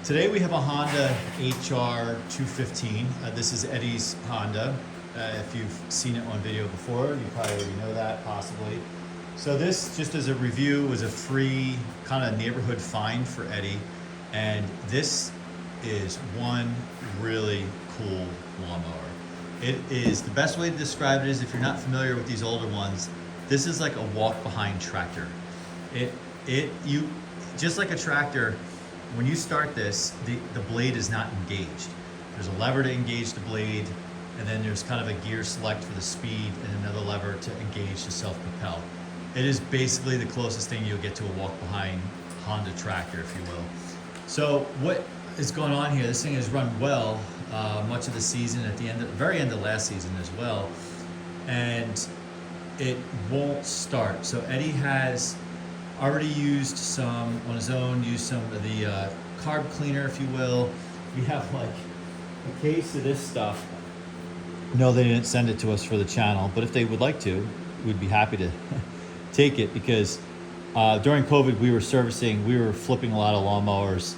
Today we have a Honda HR215. This is Eddie's Honda. If you've seen it on video before, you probably already know that, possibly. So this, just as a review, was a free kind of neighborhood find for Eddie. And this is one really cool lawnmower. It is, the best way to describe it is, if you're not familiar with these older ones, this is like a walk-behind tractor. You just like a tractor, when you start this, the blade is not engaged. There's a lever to engage the blade, and then there's kind of a gear select for the speed, and another lever to engage the self-propel. It is basically the closest thing you'll get to a walk-behind Honda tractor, if you will. So what is going on here? This thing has run well much of the season, at the very end of last season as well, and it won't start. So Eddie has already used some on his own, used some of the carb cleaner, if you will. We have like a case of this stuff. No, they didn't send it to us for the channel, but if they would like to, we'd be happy to take it, because during COVID we were flipping a lot of lawnmowers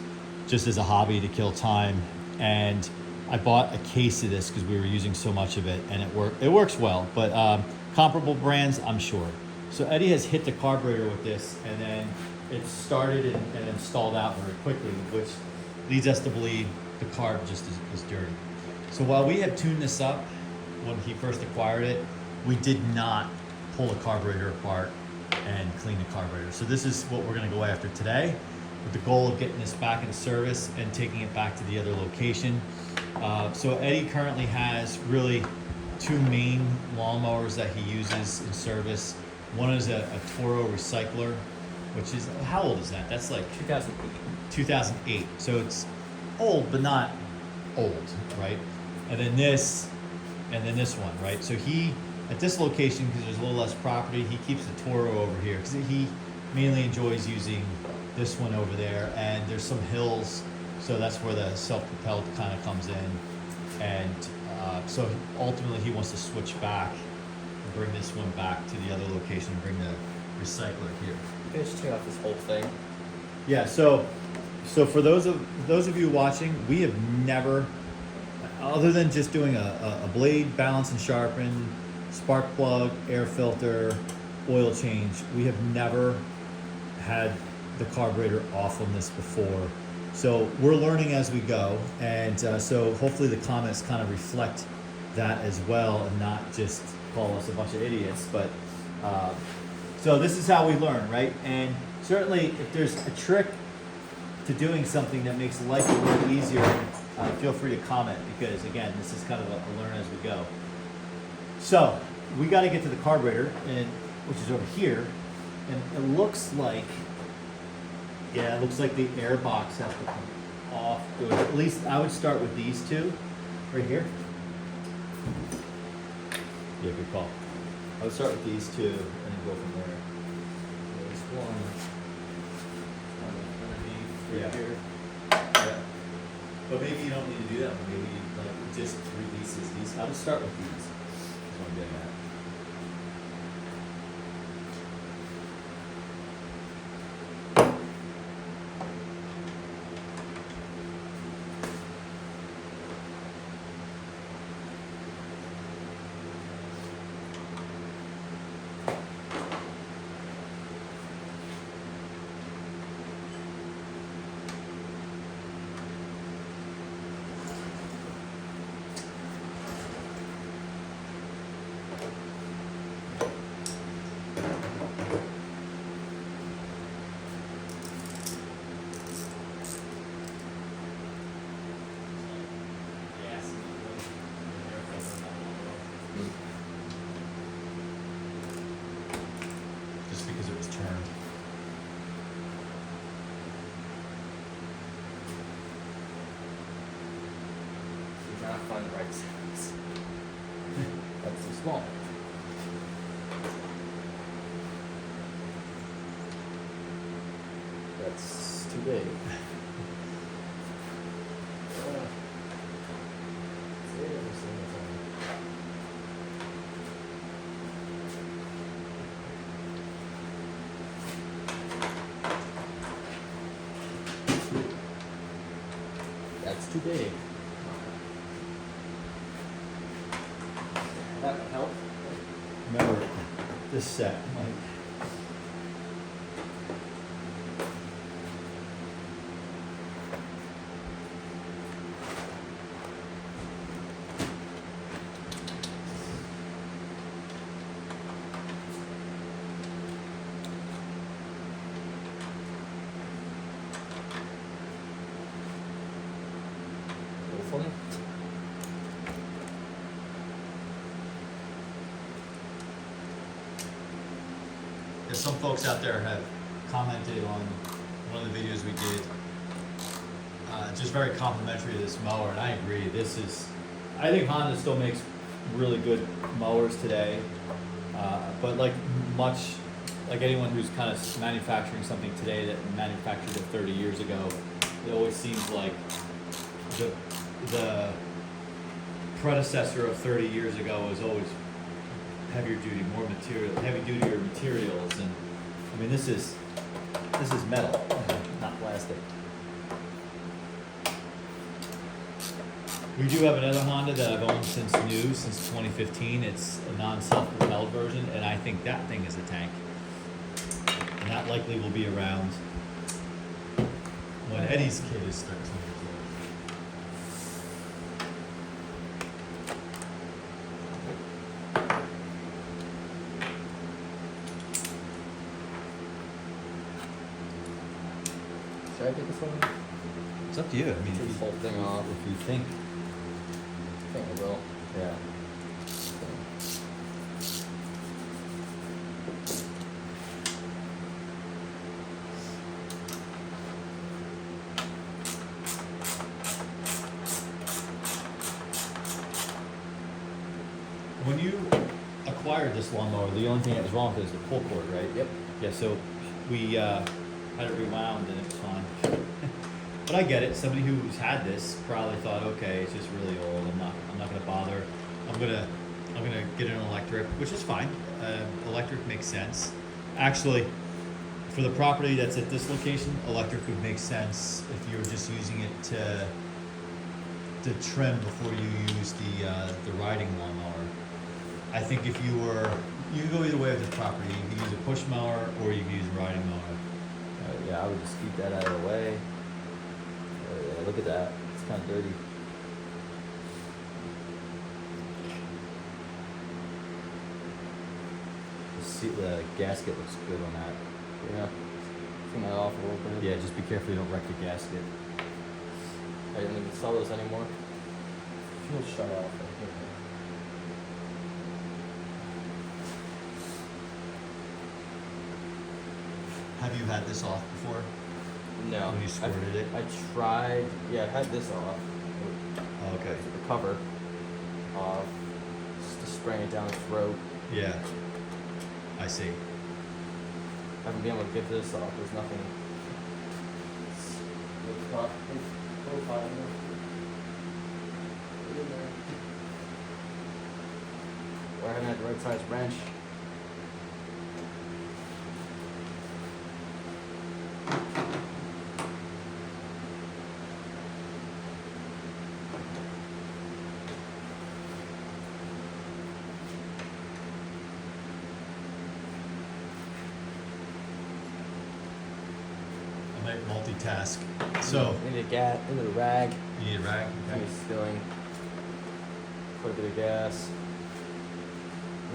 just as a hobby to kill time, and I bought a case of this because we were using so much of it, and it works well, but comparable brands, I'm sure. So Eddie has hit the carburetor with this, and then it started and installed out very quickly, which leads us to believe the carb just is dirty. So while we had tuned this up when he first acquired it, we did not pull the carburetor apart and clean the carburetor. So this is what we're gonna go after today, with the goal of getting this back in service and taking it back to the other location. So Eddie currently has really two main lawnmowers that he uses in service. One is a Toro recycler, which is, how old is that? That's like 2008. 2008. So it's old, but not old, right? And then this one, right? So he, at this location, because there's a little less property, he keeps the Toro over here, because he mainly enjoys using this one over there. And there's some hills, so that's where the self-propelled kind of comes in. And so ultimately he wants to switch back and bring this one back to the other location and bring the recycler here. You can just take off this whole thing. Yeah, so for those of you watching, we have never, other than just doing a blade balance and sharpen, spark plug, air filter, oil change, we have never had the carburetor off on this before. So we're learning as we go, and so hopefully the comments kind of reflect that as well, and not just call us a bunch of idiots. But so this is how we learn, right? And certainly if there's a trick to doing something that makes life a little easier, feel free to comment, because again, this is kind of a learn as we go. So we got to get to the carburetor, which is over here, and it looks like, yeah, it looks like the Airbox has to come off. At least I would start with these two right here. Yeah, good call. I would start with these two and then go from there. There's one underneath right here. Yeah. But maybe you don't need to do that one. Maybe like just releases these. I would start with these. That's what I'm getting at. Just because it was turned. You're trying to find the right size. That's too small. That's too big. It's too big. That would help. Remember this set, like. Hopefully. There's some folks out there have commented on one of the videos we did, just very complimentary of this mower, and I agree. I think Honda still makes really good mowers today, but like anyone who's kind of manufacturing something today that manufactured it 30 years ago, it always seems like the predecessor of 30 years ago was always heavier duty, more material, heavy duty materials, and I mean this is metal, not plastic. We do have another Honda that I've owned since 2015. It's a non-self-propelled version, and I think that thing is a tank. And that likely will be around when Eddie's kid is 13 years Should I take this one? old. It's up to you. I mean, Take this whole thing off. if you think, I think I will. yeah. When you acquired this lawnmower, the only thing that was wrong with it is the pull cord, right? Yep. Yeah, so we had it rewound and it was fine. But I get it. Somebody who's had this probably thought, okay, it's just really old. I'm not gonna bother. I'm gonna get an electric, which is fine. Electric makes sense. Actually, for the property that's at this location, electric would make sense if you were just using it to trim before you use the riding lawnmower. I think if you can go either way with this property. You can use a push mower or you can use a riding mower. Yeah, I would just keep that out of the way. Yeah, look at that. It's kind of dirty. The gasket looks good on that. Yeah. Clean that off a little bit. Yeah, just be careful you don't wreck the gasket. I didn't even sell those anymore. Fuel shut off. I think. Have you had this off before? No. When you squirted it? I tried. Yeah, I had this off. Oh, okay. The cover off. Just to spraying it down the throat. Yeah. I see. I haven't been able to get this off. There's nothing. It's not. Profile. Or I haven't had the right size wrench. I might multitask. So, We need a gas into the rag. you need a rag? Okay. He's spilling quite a bit of gas.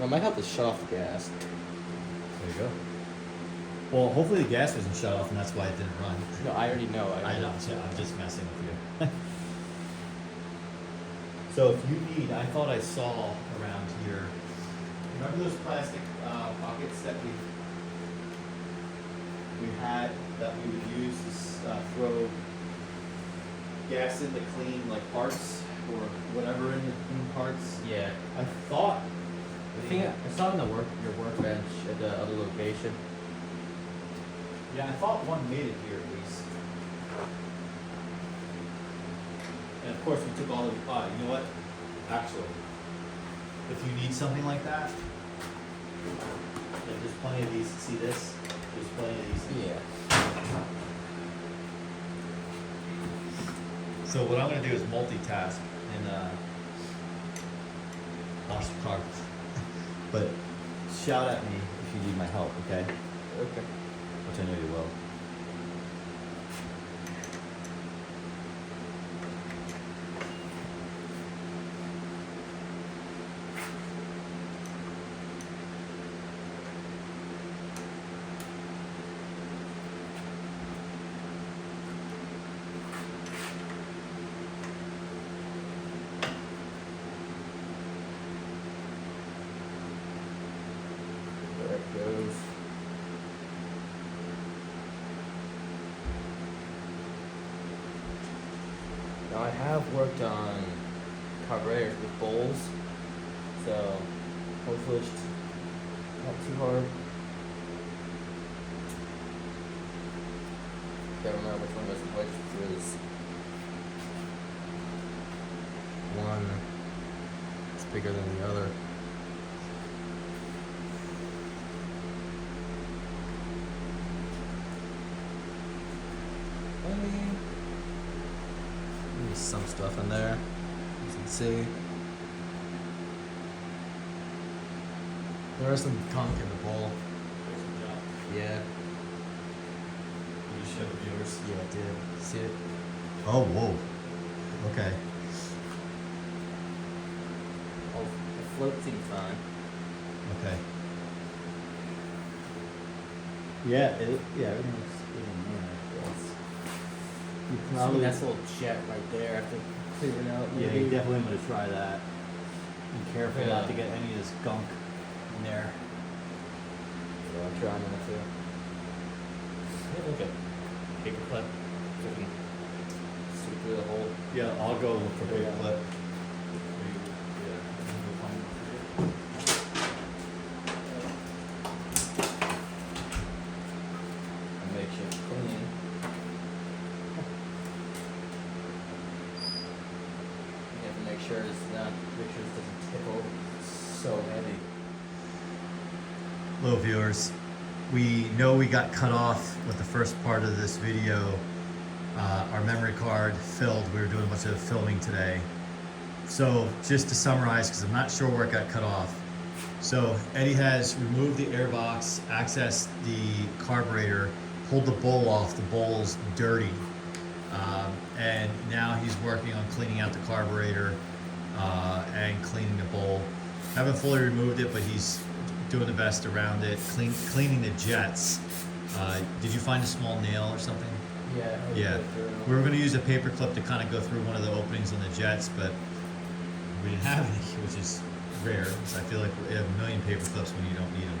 I might have to shut off the gas. There you go. Well, hopefully the gas wasn't shut off and that's why it didn't run. No, I already know. I know, I'm just messing with you. So if you need, I thought I saw around here, remember those plastic pockets that we had that we would use to throw gas in to clean like parts or whatever in parts? Yeah. I thought. I think I saw it in your workbench at the other location. Yeah, I thought one made it here at least. And of course we took all of the pot. You know what? Actually, if you need something like that, like there's plenty of these. See this? There's plenty of these. Yeah. So what I'm gonna do is multitask and wash the car. But shout at me if you need my help, okay? Okay. Which I know you will. There it goes. Now I have worked on carburetors with bowls, so hopefully it's not too hard. Don't remember which one was which was. One is bigger than the other. Maybe some stuff in there, as you can see. There is some gunk in the bowl. Yeah. Can you show the viewers? Yeah, I did. See it? Oh, whoa. Okay. Oh, the float seems fine. Okay. Yeah, everything looks good in there. You Probably that's a little jet right there after clearing out. Yeah, maybe. you definitely want to try that. Be careful not to get any of this gunk in there. So I'm trying not to. Yeah, look at paperclip. Freaking sweep through the hole. Yeah, I'll go look for Yeah. Paperclip. And make sure it's clean. You have to make sure it's not, make sure it doesn't tip over. It's so heavy. Hello viewers, we know we got cut off with the first part of this video. Our memory card filled. We were doing a bunch of filming today. So just to summarize, because I'm not sure where it got cut off. So Eddie has removed the airbox, accessed the carburetor, pulled the bowl off. The bowl's dirty. And now he's working on cleaning out the carburetor and cleaning the bowl. Haven't fully removed it, but he's doing the best around it. Cleaning the jets. Did you find a small nail or something? Yeah. Yeah. We were going to use a paper clip to kind of go through one of the openings on the jets, but we didn't have any, which is rare. So I feel like we have a million paper clips when you don't need them.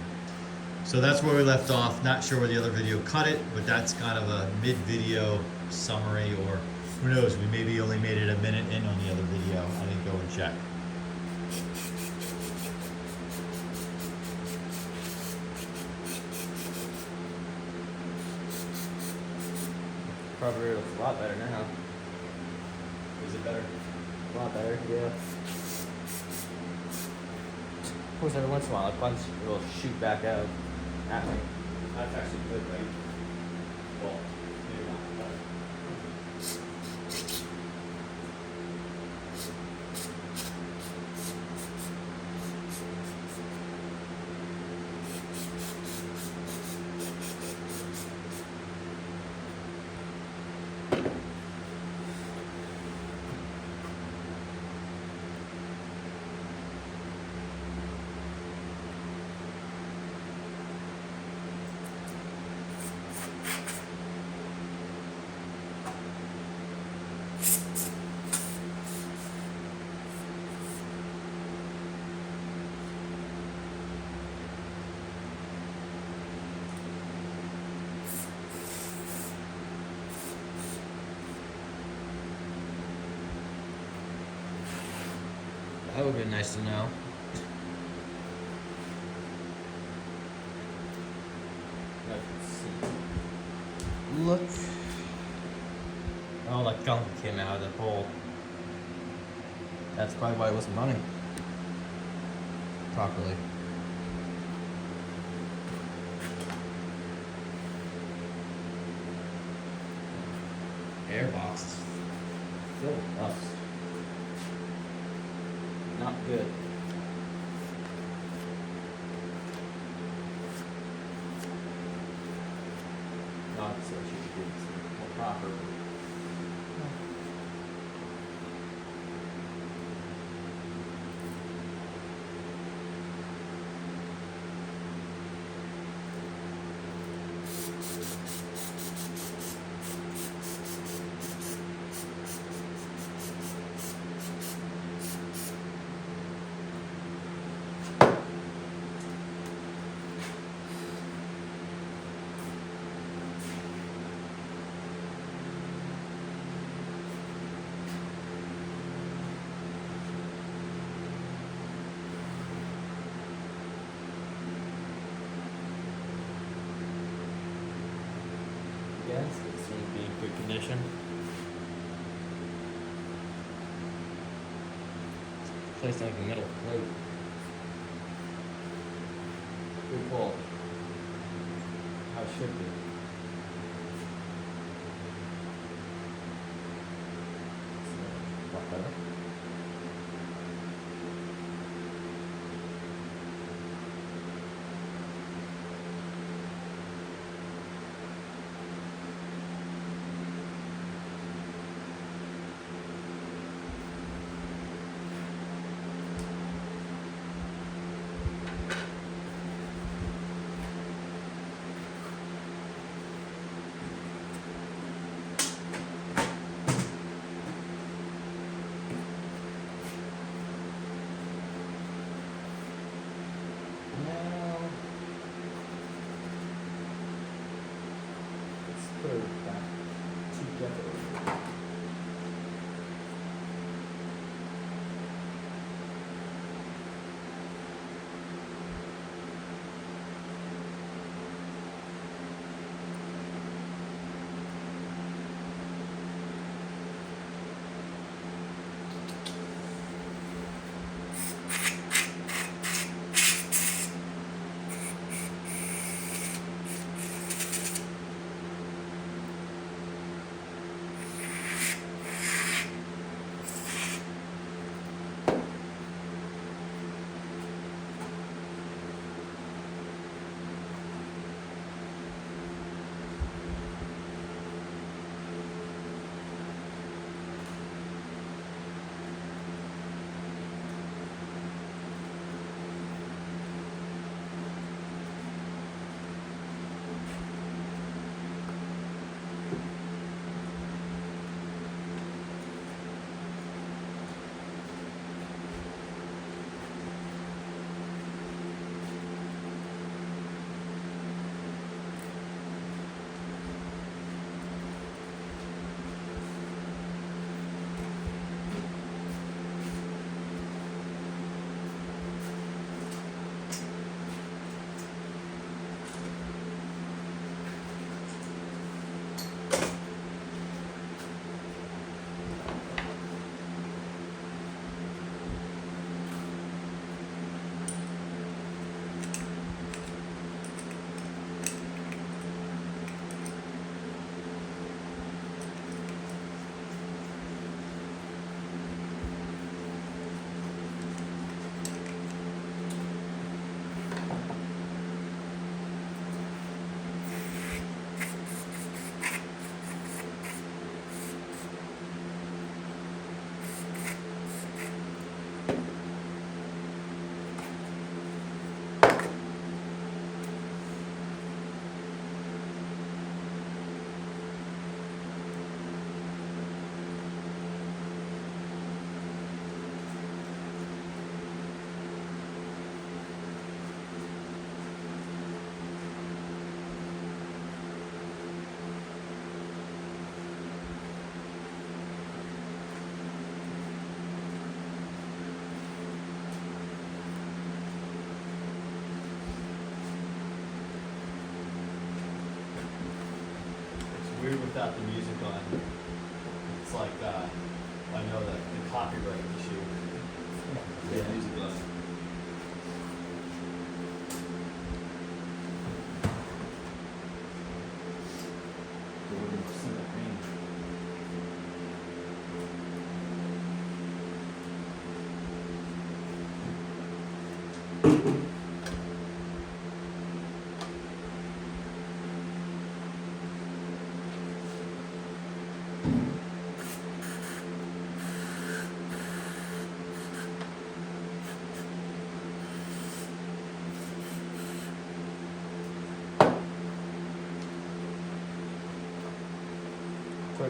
So that's where we left off. Not sure where the other video cut it, but that's kind of a mid-video summary, or who knows, we maybe only made it a minute in on the other video. I didn't go and check. Carburetor looks a lot better now. Is it better? A lot better, yeah. Of course, every once in a while, a bunch will shoot back out at me. That's actually good, right? Well, maybe not. That would be nice to know. Let's see. Look. Oh, that gunk came out of the bowl. That's probably why it wasn't running properly. Airbox is filled with rust. Not good. Obviously, I should be doing some more proper. Yes, it seems to be in good condition. Placed like a metal plate. Good pull. How it should be. A lot better.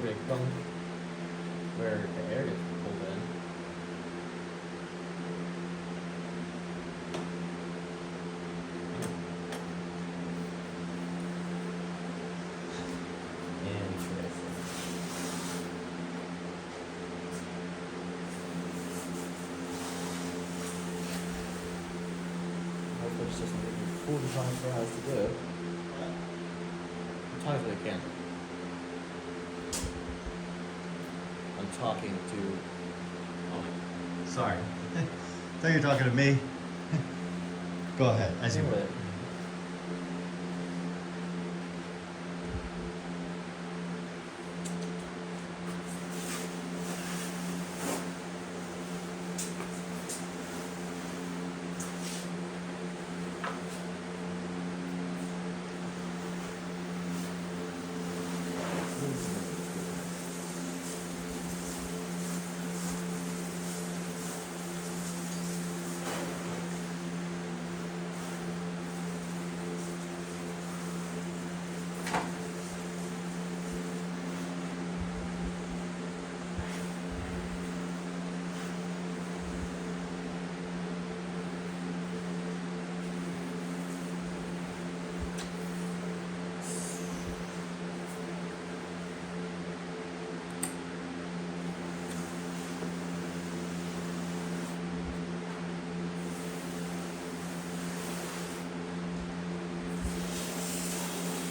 look at Gunk, where the air gets pulled in. Interesting. Hopefully it's just maybe 40 times per hour to do it. Times they can. I'm talking to. Oh, Sorry. Thought you were talking to me. Go ahead, as you anyway. would.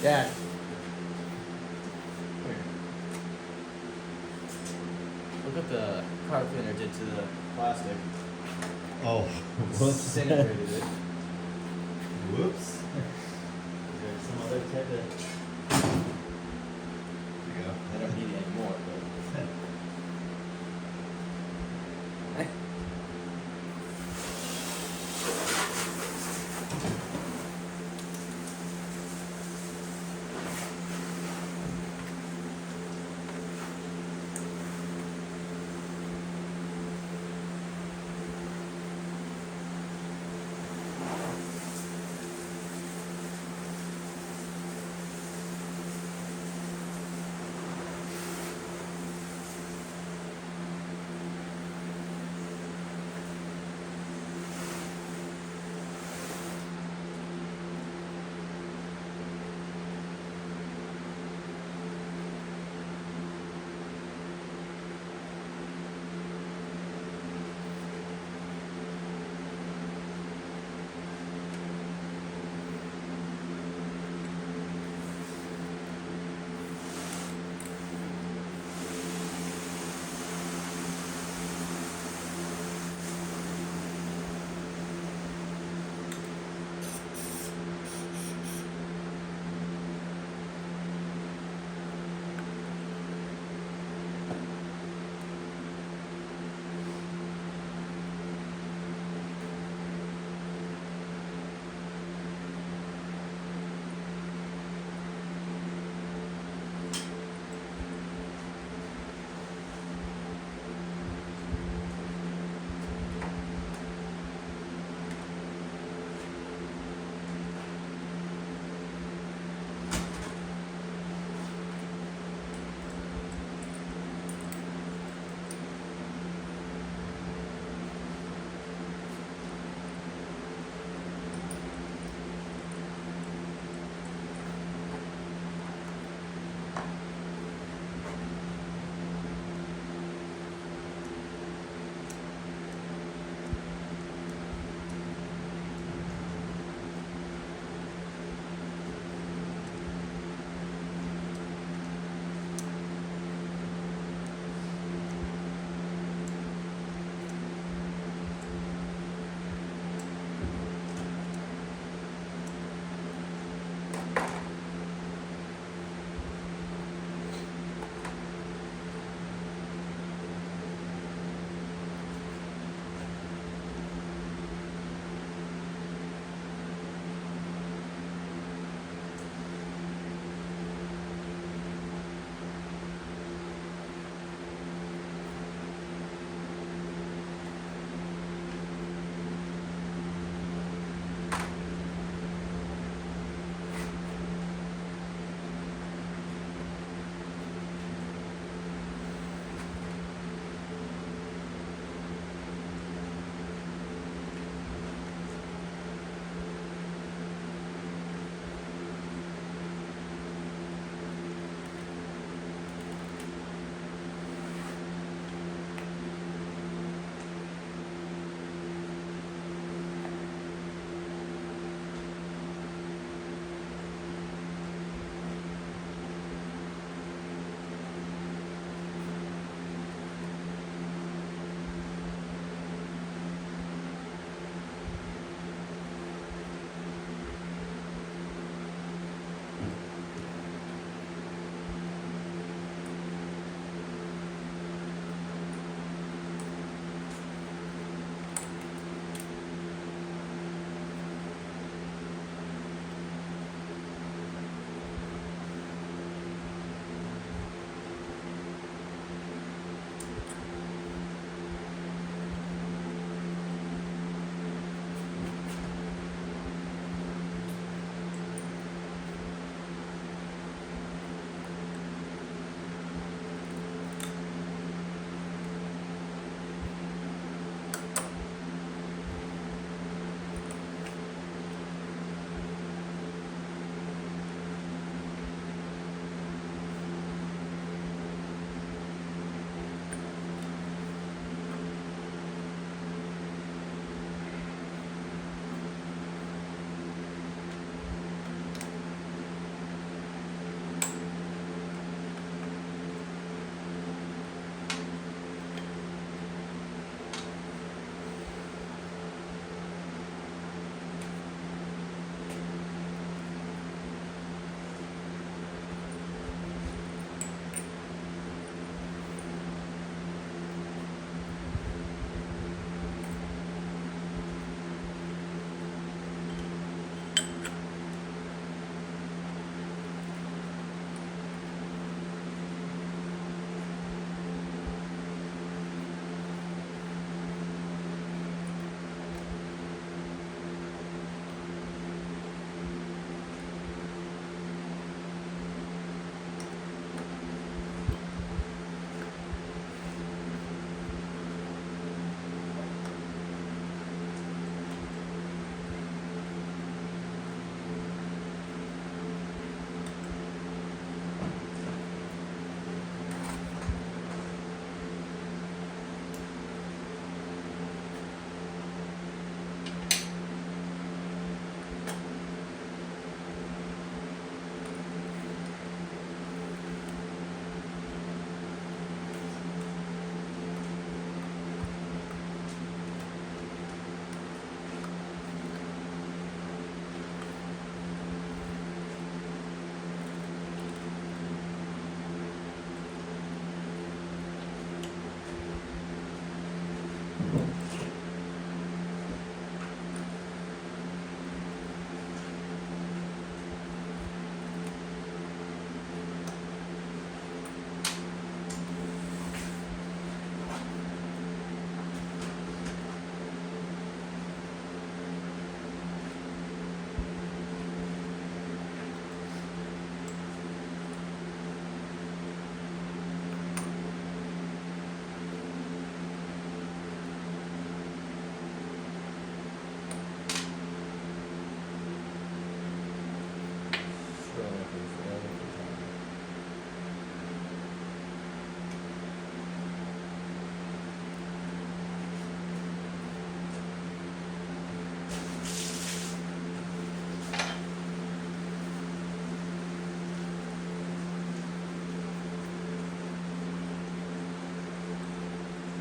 Dad. Here. Look what the car cleaner did to the plastic. Oh, whoops. Disintegrated it. Whoops. Is there some other type of... There you go. I don't need it anymore, but...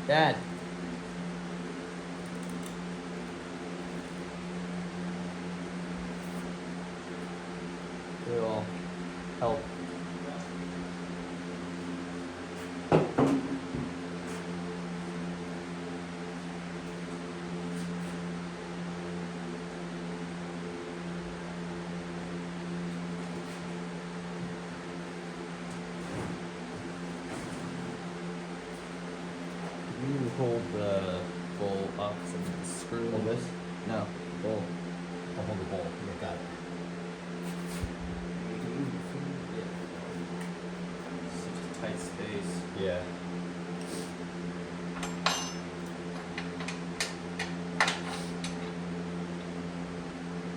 Dad. It'll help. You hold the bowl up so the screw. Hold this? No, bowl. I'll hold the bowl. Yeah, got it. Such a tight space. Yeah.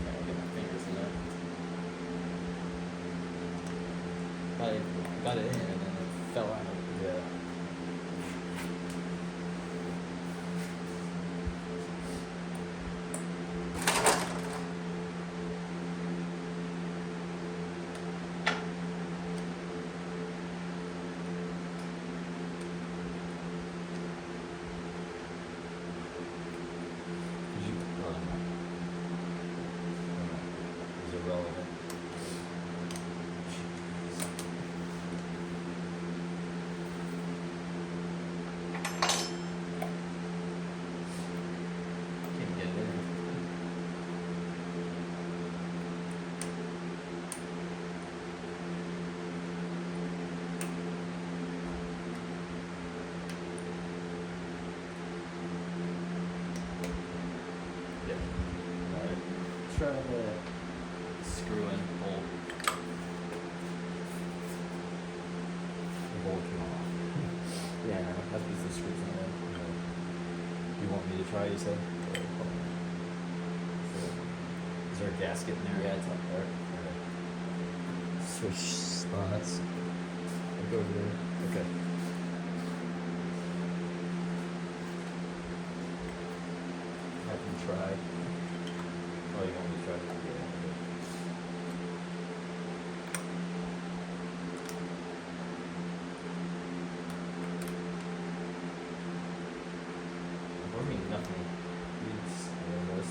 Can't get my fingers in there. I got it in and then it fell out. Yeah. Is it relevant? Can't get it in. Yeah. Alright. Try the screw in hole. The bowl came off. Yeah, no, that's because the screws in there. You want me to try, you said? Is there a gasket in there? Yeah, it's up there. Okay. Switch spots. I'll go over there. Okay. I can try. Oh, you want me to try? Yeah. I mean, nothing leaks in this.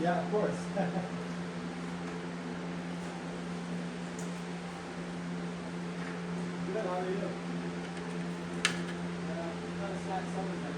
Yeah, of course. Good, how are you? Kind of slack summertime,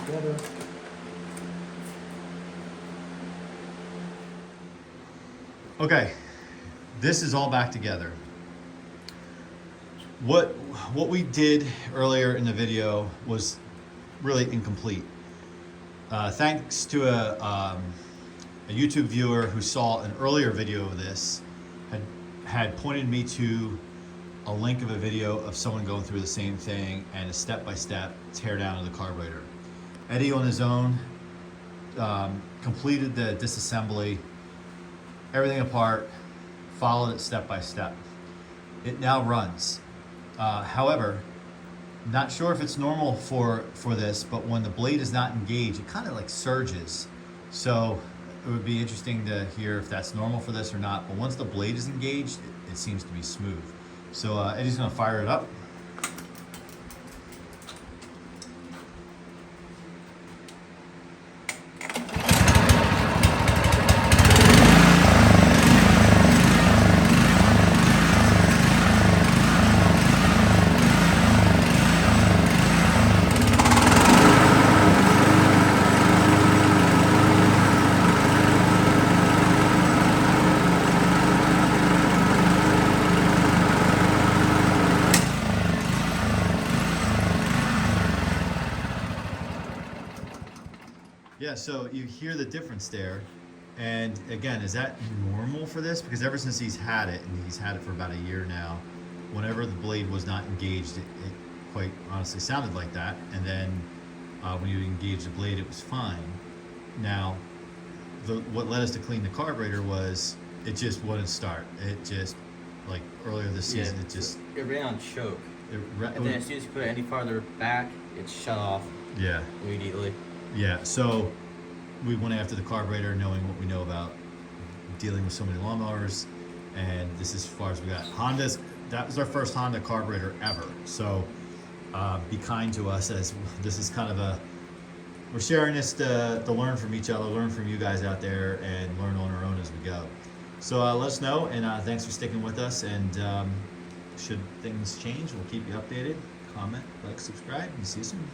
together. Okay, this is all back together. What we did earlier in the video was really incomplete. Thanks to a YouTube viewer who saw an earlier video of this, had pointed me to a link of a video of someone going through the same thing and a step-by-step tear down of the carburetor. Eddie on his own completed the disassembly, everything apart, followed it step by step. It now runs. However, not sure if it's normal for this, but when the blade is not engaged, it kind of like surges. So it would be interesting to hear if that's normal for this or not. But once the blade is engaged, it seems to be smooth. So Eddie's gonna fire it up. Yeah, so you hear the difference there. And again, is that normal for this? Because ever since he's had it, and he's had it for about a year now, whenever the blade was not engaged, it quite honestly sounded like that. And then when you engage the blade, it was fine. Now, what led us to clean the carburetor was it just wouldn't start. It just, like earlier this season, it just... It ran on choke. And then as soon as you put it any farther back, it shut off Yeah. immediately. Yeah, so we went after the carburetor knowing what we know about dealing with so many lawnmowers, and this is as far as we got. That was our first Honda carburetor ever, so be kind to us, as this is kind of we're sharing this to learn from each other, learn from you guys out there, and learn on our own as we go. So let us know, and thanks for sticking with us, and should things change, we'll keep you updated. Comment, like, subscribe, and see you soon.